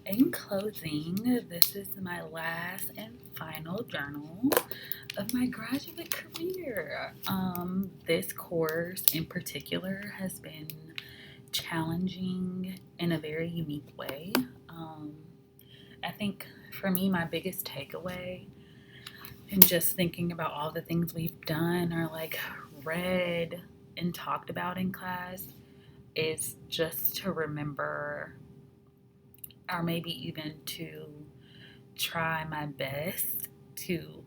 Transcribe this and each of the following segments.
In closing, this is my last and final journal of my graduate career. This course in particular has been challenging in a very unique way. Um, I think for me, my biggest takeaway in just thinking about all the things we've done or like read and talked about in class is just to remember, or maybe even to try my best to,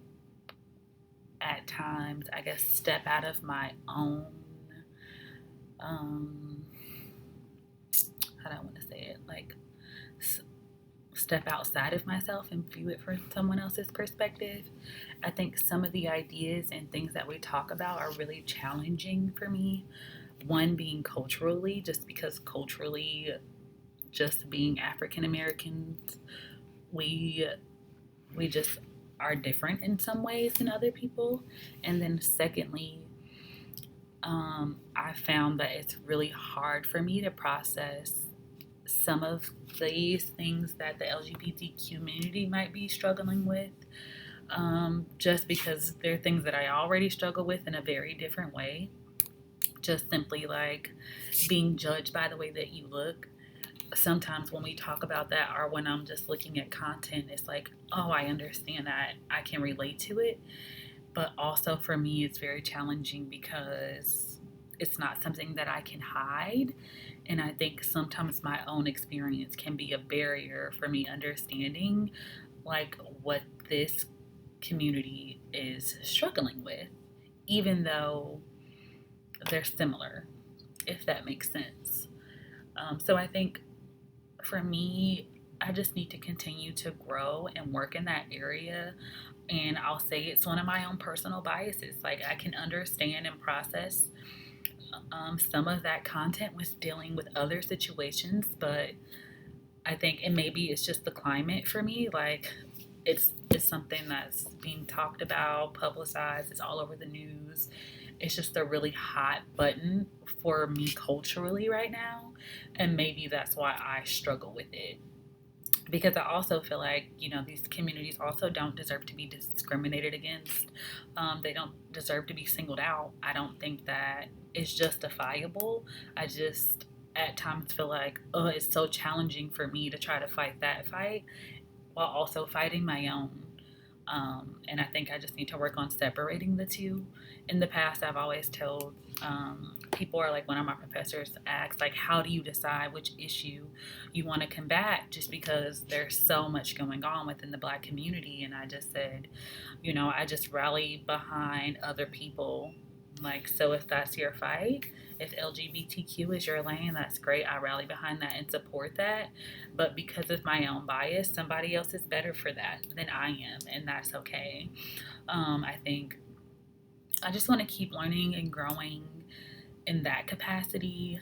at times, I guess, step out of my own, um, how do I want to say it? Like, step outside of myself and view it from someone else's perspective. I think some of the ideas and things that we talk about are really challenging for me. One being culturally, just because culturally, just being African Americans, we we just are different in some ways than other people. And then secondly, I found that it's really hard for me to process some of these things that the LGBT community might be struggling with, just because they're things that I already struggle with in a very different way. Just simply like being judged by the way that you look. Sometimes when we talk about that, or when I'm just looking at content, it's like, oh, I understand that. I can relate to it. But also for me, it's very challenging because it's not something that I can hide. And I think sometimes my own experience can be a barrier for me understanding like what this community is struggling with, even though they're similar, if that makes sense. So I think for me, I just need to continue to grow and work in that area. And I'll say it's one of my own personal biases. Like, I can understand and process some of that content with dealing with other situations, but I think, and maybe it's just the climate for me. Like, it's something that's being talked about, publicized, it's all over the news. It's just a really hot button for me culturally right now, and maybe that's why I struggle with it. Because I also feel like, these communities also don't deserve to be discriminated against. They don't deserve to be singled out. I don't think that is justifiable. I just at times feel like, oh, it's so challenging for me to try to fight that fight while also fighting my own. And I think I just need to work on separating the two. In the past, I've always told people, or like one of my professors asked, like, how do you decide which issue you want to combat, just because there's so much going on within the Black community? And I just said, I just rally behind other people. Like, so if that's your fight, if LGBTQ is your lane, that's great. I rally behind that and support that. But because of my own bias, somebody else is better for that than I am, and that's okay. I think I just want to keep learning and growing in that capacity,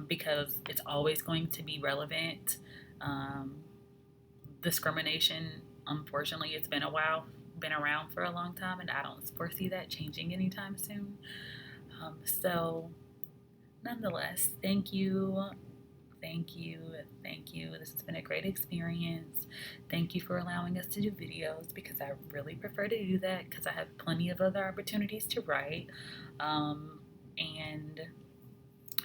because it's always going to be relevant. Um, Discrimination, unfortunately, it's been around for a long time, and I don't foresee that changing anytime soon. So, nonetheless, thank you. Thank you. Thank you. This has been a great experience. Thank you for allowing us to do videos, because I really prefer to do that because I have plenty of other opportunities to write. And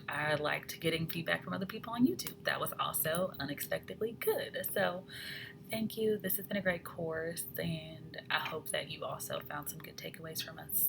I liked getting feedback from other people on YouTube. That was also unexpectedly good. So, thank you. This has been a great course, and I hope that you also found some good takeaways from us.